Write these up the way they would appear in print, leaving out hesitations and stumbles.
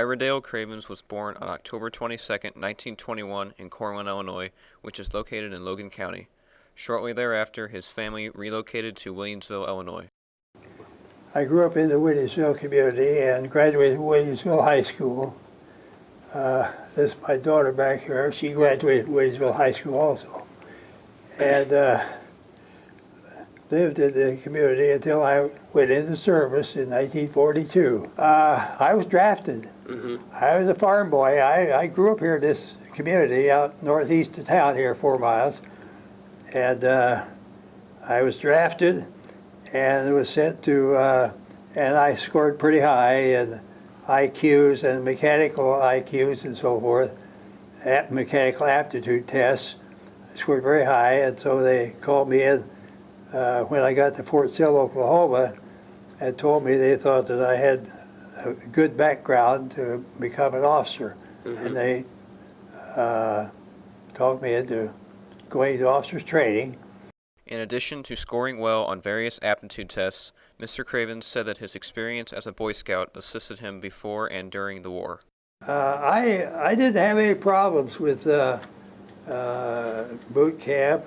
Ira Dale Cravens was born on October 22, 1921 in Corwin, Illinois, which is located in Logan County. Shortly thereafter, his family relocated to Williamsville, Illinois. I grew up in the Williamsville community and graduated from Williamsville High School. This is my daughter back here. She graduated from Williamsville High School also. And lived in the community until I went into service in 1942. I was drafted. I was a farm boy. I grew up here in this community out northeast of town here, 4 miles. And I was drafted and was sent to, and I scored pretty high in IQs and mechanical IQs and so forth, mechanical aptitude tests. I scored very high, and so they called me in when I got to Fort Sill, Oklahoma, and told me they thought that I had a good background to become an officer. And they talked me into going to officers training. In addition to scoring well on various aptitude tests, Mr. Cravens said that his experience as a Boy Scout assisted him before and during the war. I didn't have any problems with boot camp.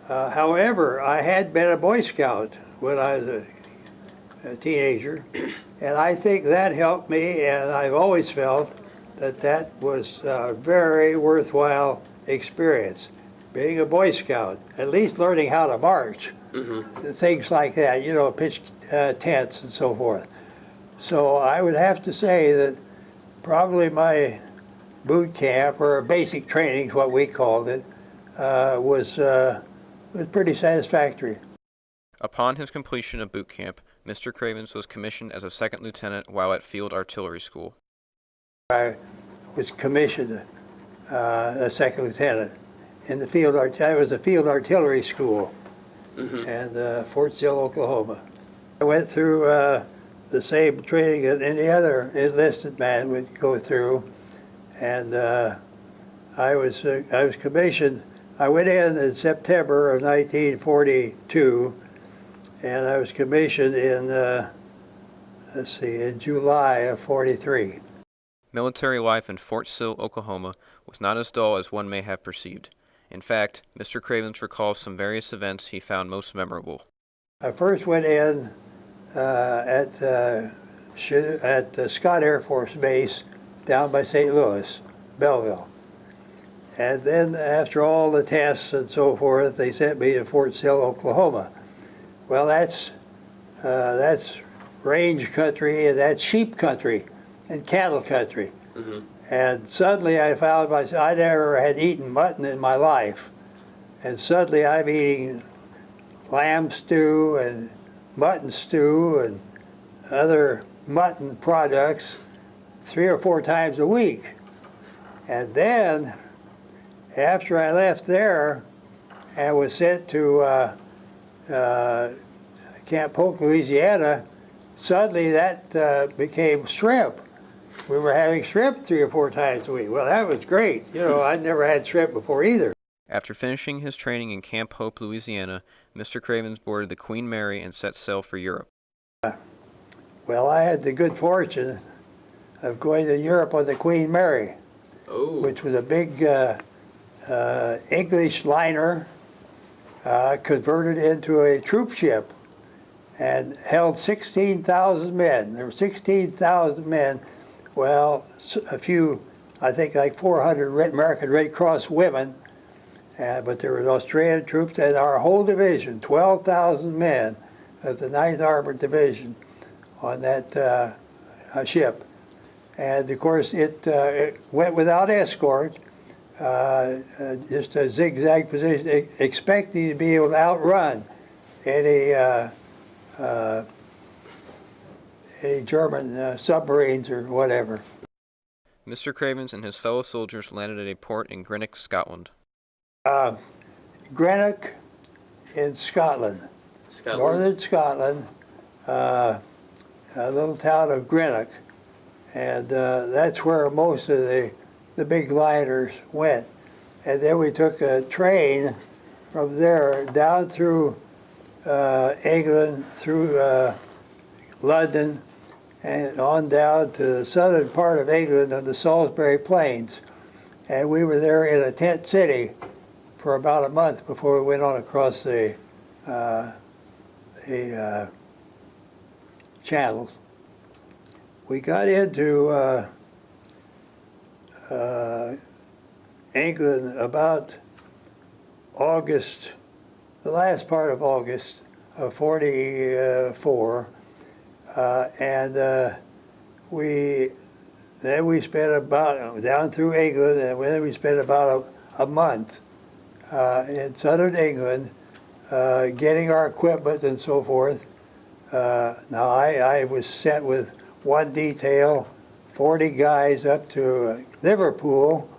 However, I had been a Boy Scout when I was a teenager, and I think that helped me, and I've always felt that that was a very worthwhile experience. Being a Boy Scout, at least learning how to march, things like that, you know, pitch tents and so forth. So I would have to say that probably my boot camp, or basic training is what we called it, was pretty satisfactory. Upon his completion of boot camp, Mr. Cravens was commissioned as a second lieutenant while at Field Artillery School. I was commissioned a second lieutenant in the field. I was a Field Artillery School in Fort Sill, Oklahoma. I went through the same training that any other enlisted man would go through, and I was commissioned. I went in September of 1942, and I was commissioned in in July of 43. Military life in Fort Sill, Oklahoma was not as dull as one may have perceived. In fact, Mr. Cravens recalls some various events he found most memorable. I first went in at Scott Air Force Base down by St. Louis, Belleville. And then after all the tests and so forth, they sent me to Fort Sill, Oklahoma. Well, that's range country, and that's sheep country and cattle country. And suddenly I found myself, I never had eaten mutton in my life. And suddenly I'm eating lamb stew and mutton stew and other mutton products 3 or 4 times a week. And then, after I left there and was sent to Camp Polk, Louisiana, suddenly that became shrimp. We were having shrimp 3 or 4 times a week. Well, that was great. You know, I'd never had shrimp before either. After finishing his training in Camp Hope, Louisiana, Mr. Cravens boarded the Queen Mary and set sail for Europe. Well, I had the good fortune of going to Europe on the Queen Mary, which was a big English liner converted into a troop ship and held 16,000 men. There were 16,000 men. Well, a few, I think like 400 American Red Cross women, but there were Australian troops, and our whole division, 12,000 men of the 9th Armored Division on that ship. And of course, it went without escort, just a zigzag position, expecting to be able to outrun any German submarines or whatever. Mr. Cravens and his fellow soldiers landed at a port in Greenock, Scotland. Greenock in Scotland, northern Scotland, a little town of Greenock, and that's where most of the big liners went. And then we took a train from there down through England, through London, and on down to the southern part of England on the Salisbury Plains. And we were there in a tent city for about a month before we went on across the channels. We got into England about August, the last part of August of 44, and then we spent about, down through England, and then we spent about a month in southern England getting our equipment and so forth. Now I was sent with one detail, 40 guys up to Liverpool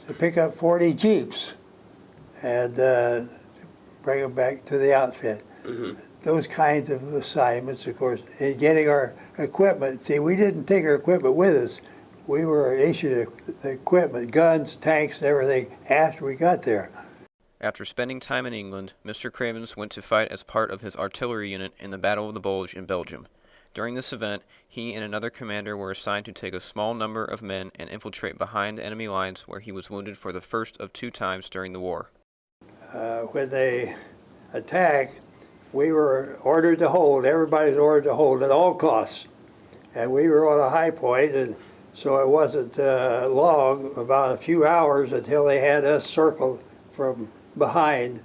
to pick up 40 Jeeps and bring them back to the outfit. Mm-hmm. Those kinds of assignments, of course, in getting our equipment. See, we didn't take our equipment with us. We were issued equipment, guns, tanks, and everything after we got there. After spending time in England, Mr. Cravens went to fight as part of his artillery unit in the Battle of the Bulge in Belgium. During this event, he and another commander were assigned to take a small number of men and infiltrate behind enemy lines, where he was wounded for the first of 2 times during the war. When they attacked, we were ordered to hold. Everybody was ordered to hold at all costs. And we were on a high point, and so it wasn't long, about a few hours, until they had us circled from behind.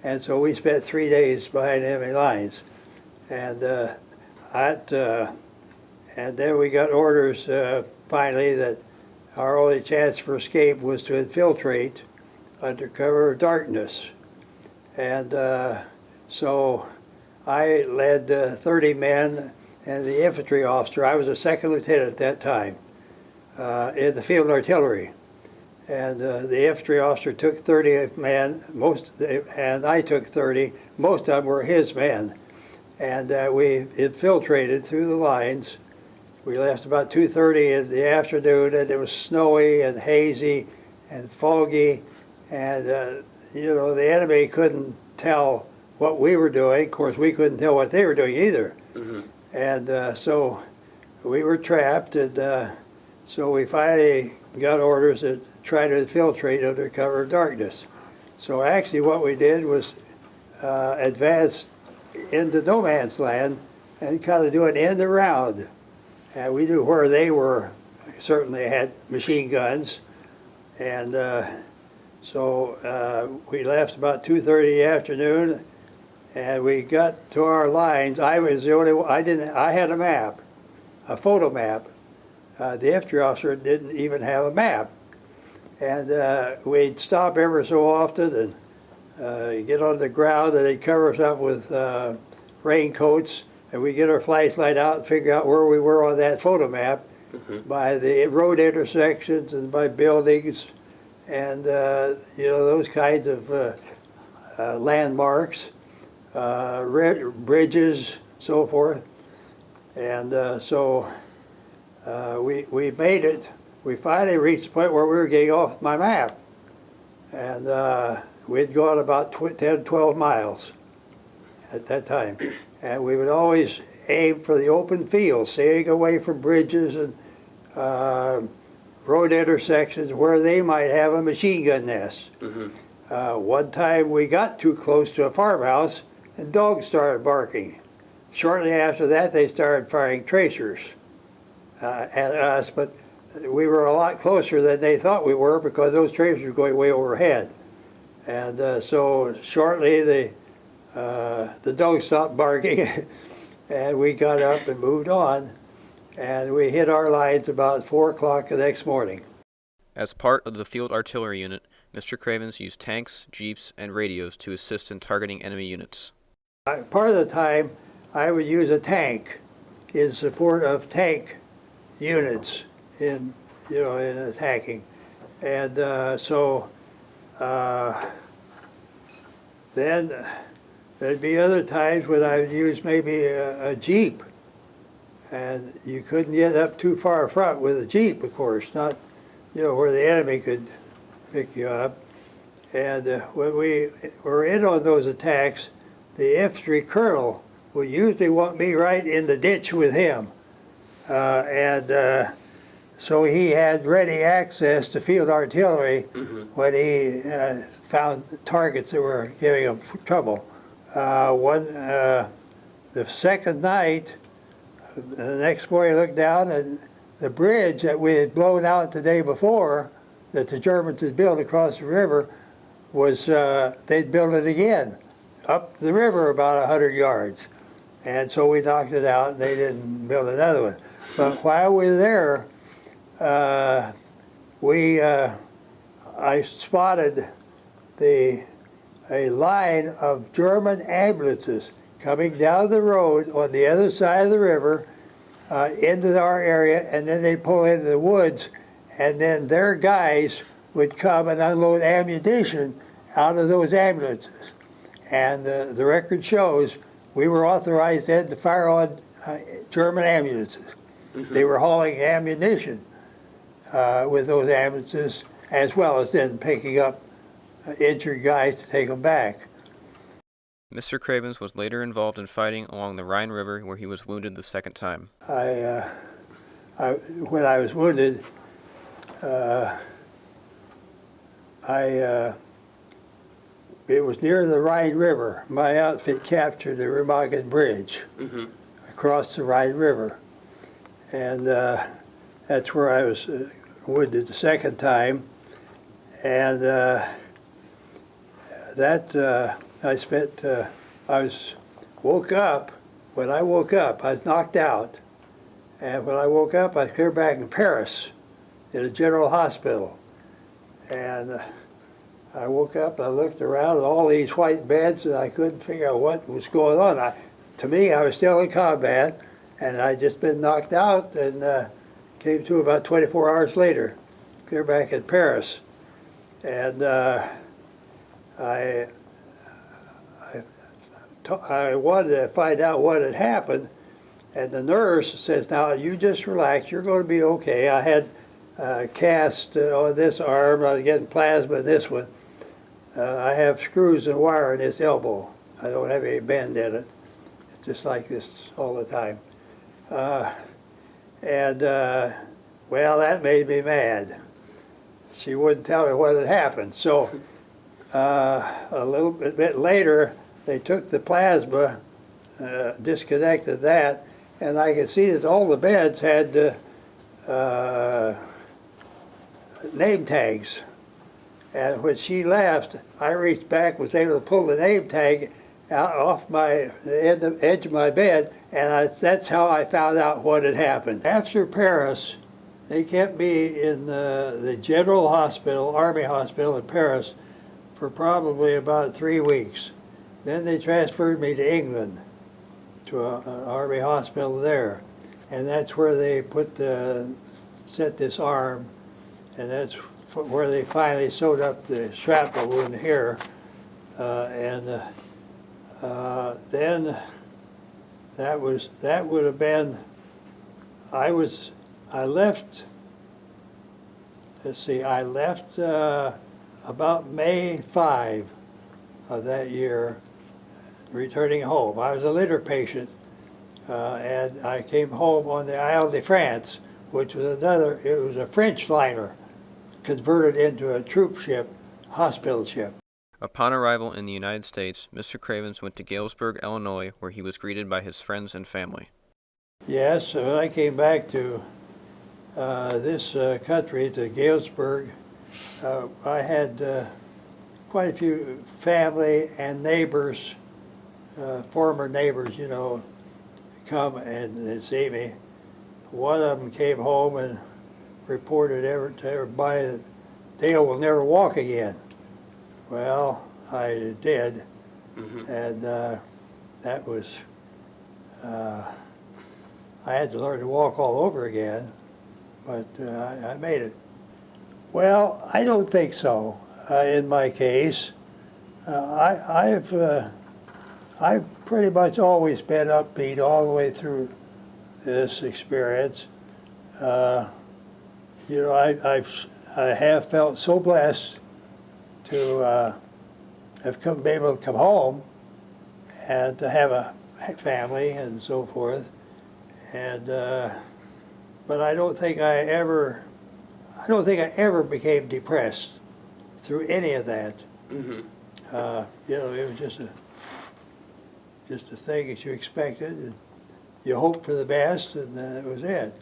And so we spent 3 days behind enemy lines. And and then we got orders finally that our only chance for escape was to infiltrate under cover of darkness. And so I led 30 men and the infantry officer. I was a second lieutenant at that time in the field artillery. And the infantry officer took 30 men, and I took 30. Most of them were his men. And we infiltrated through the lines. We left about 2:30 in the afternoon, and it was snowy and hazy and foggy. And, the enemy couldn't tell what we were doing. Of course, we couldn't tell what they were doing either. Mm-hmm. And so we were trapped, and so we finally got orders to try to infiltrate under cover of darkness. So actually what we did was advance into no man's land and kind of do an end around. And we knew where they were. Certainly had machine guns. And so we left about 2:30 in the afternoon, and we got to our lines. I was the only one, I had a map, a photo map. The infantry officer didn't even have a map. And we'd stop ever so often and get on the ground, and they'd cover us up with raincoats, and we'd get our flashlight out and figure out where we were on that photo map. Mm-hmm. By the road intersections and by buildings and those kinds of landmarks, bridges, so forth. And so we made it. We finally reached the point where we were getting off my map. And we'd gone about 10, 12 miles at that time. And we would always aim for the open field, staying away from bridges and road intersections where they might have a machine gun nest. Mm-hmm. One time we got too close to a farmhouse and dogs started barking. Shortly after that, they started firing tracers at us, but we were a lot closer than they thought we were because those tracers were going way overhead. And so shortly the dogs stopped barking and we got up and moved on, and we hit our lines about 4 o'clock the next morning. As part of the field artillery unit, Mr. Cravens used tanks, jeeps, and radios to assist in targeting enemy units. Part of the time I would use a tank in support of tank units in attacking. And then there'd be other times when I would use maybe a jeep, and you couldn't get up too far front with a jeep, of course, not where the enemy could pick you up. And when we were in on those attacks, the infantry colonel would usually want me right in the ditch with him. So he had ready access to field artillery when he found targets that were giving him trouble. The second night, the next morning, I looked down, and the bridge that we had blown out the day before, that the Germans had built across the river, was they'd built it again up the river about 100 yards. And so we knocked it out, and they didn't build another one. But while we were there, I spotted a line of German ambulances coming down the road on the other side of the river into our area, and then they'd pull into the woods, and then their guys would come and unload ammunition out of those ambulances. And the record shows we were authorized then to fire on German ambulances. They were hauling ammunition with those ambulances, as well as then picking up injured guys to take them back. Mr. Cravens was later involved in fighting along the Rhine River, where he was wounded the second time. When I was wounded, it was near the Rhine River. My outfit captured the Remagen Bridge across the Rhine River. And that's where I was wounded the second time. And woke up. When I woke up, I was knocked out. And when I woke up, I was clear back in Paris in a general hospital. And I woke up, I looked around at all these white beds, and I couldn't figure out what was going on. To me, I was still in combat, and I'd just been knocked out, and came to about 24 hours later, clear back in Paris. And I wanted to find out what had happened, and the nurse says, "Now you just relax, you're going to be okay." I had cast on this arm, I was getting plasma in this one. I have screws and wire in this elbow. I don't have any bend in it. It's just like this all the time. Well, that made me mad. She wouldn't tell me what had happened. So a little bit later, they took the plasma, disconnected that, and I could see that all the beds had name tags. And when she left, I reached back, was able to pull the name tag out off the edge of my bed, and that's how I found out what had happened. After Paris, they kept me in the General Hospital, Army Hospital in Paris, for probably about 3 weeks. Then they transferred me to England, to an Army hospital there. And that's where they set this arm, and that's where they finally sewed up the shrapnel wound here. Then that would have been, I left about May 5 of that year, returning home. I was a litter patient, and I came home on the Isle de France, which was it was a French liner converted into a troop ship, hospital ship. Upon arrival in the United States, Mr. Cravens went to Galesburg, Illinois, where he was greeted by his friends and family. Yes, so when I came back to this country, to Galesburg, I had quite a few family and neighbors, former neighbors, come and see me. One of them came home and reported to everybody that Dale will never walk again. Well, I did, and that was, I had to learn to walk all over again, but I made it. Well, I don't think so in my case. I've pretty much always been upbeat all the way through this experience. I have felt so blessed to be able to come home and to have a family and so forth. And but I don't think I ever became depressed through any of that. Mm-hmm. It was just a thing that you expected, and you hoped for the best, and that was it.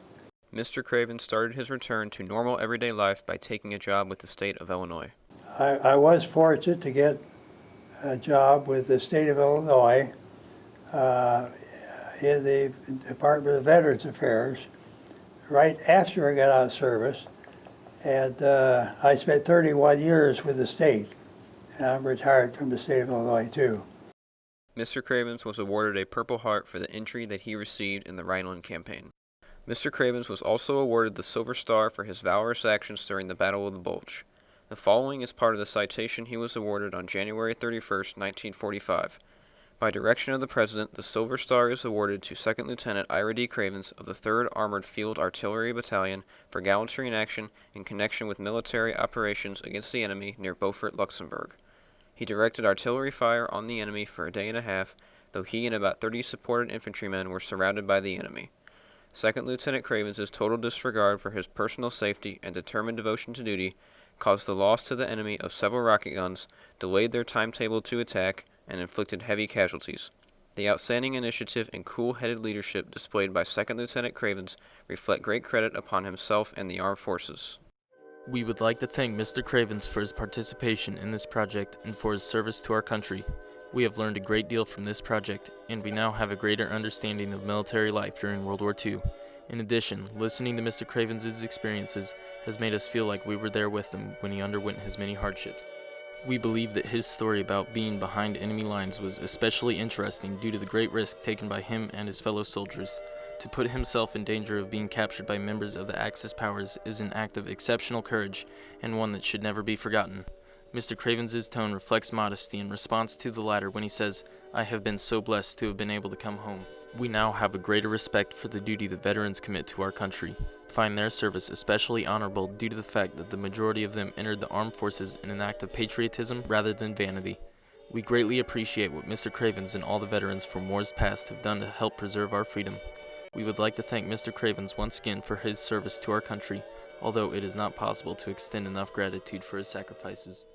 Mr. Cravens started his return to normal everyday life by taking a job with the state of Illinois. I was fortunate to get a job with the state of Illinois in the Department of Veterans Affairs right after I got out of service. And I spent 31 years with the state, and I'm retired from the state of Illinois too. Mr. Cravens was awarded a Purple Heart for the entry that he received in the Rhineland campaign. Mr. Cravens was also awarded the Silver Star for his valorous actions during the Battle of the Bulge. The following is part of the citation he was awarded on January 31, 1945. By direction of the President, the Silver Star is awarded to Second Lieutenant Ira D. Cravens of the 3rd Armored Field Artillery Battalion for gallantry in action in connection with military operations against the enemy near Beaufort, Luxembourg. He directed artillery fire on the enemy for a day and a half, though he and about 30 supported infantrymen were surrounded by the enemy. Second Lieutenant Cravens' total disregard for his personal safety and determined devotion to duty caused the loss to the enemy of several rocket guns, delayed their timetable to attack, and inflicted heavy casualties. The outstanding initiative and cool-headed leadership displayed by Second Lieutenant Cravens reflect great credit upon himself and the armed forces. We would like to thank Mr. Cravens for his participation in this project and for his service to our country. We have learned a great deal from this project, and we now have a greater understanding of military life during World War II. In addition, listening to Mr. Cravens' experiences has made us feel like we were there with him when he underwent his many hardships. We believe that his story about being behind enemy lines was especially interesting due to the great risk taken by him and his fellow soldiers. To put himself in danger of being captured by members of the Axis powers is an act of exceptional courage and one that should never be forgotten. Mr. Cravens' tone reflects modesty in response to the latter when he says, "I have been so blessed to have been able to come home." We now have a greater respect for the duty that veterans commit to our country. We find their service especially honorable due to the fact that the majority of them entered the armed forces in an act of patriotism rather than vanity. We greatly appreciate what Mr. Cravens and all the veterans from wars past have done to help preserve our freedom. We would like to thank Mr. Cravens once again for his service to our country, although it is not possible to extend enough gratitude for his sacrifices.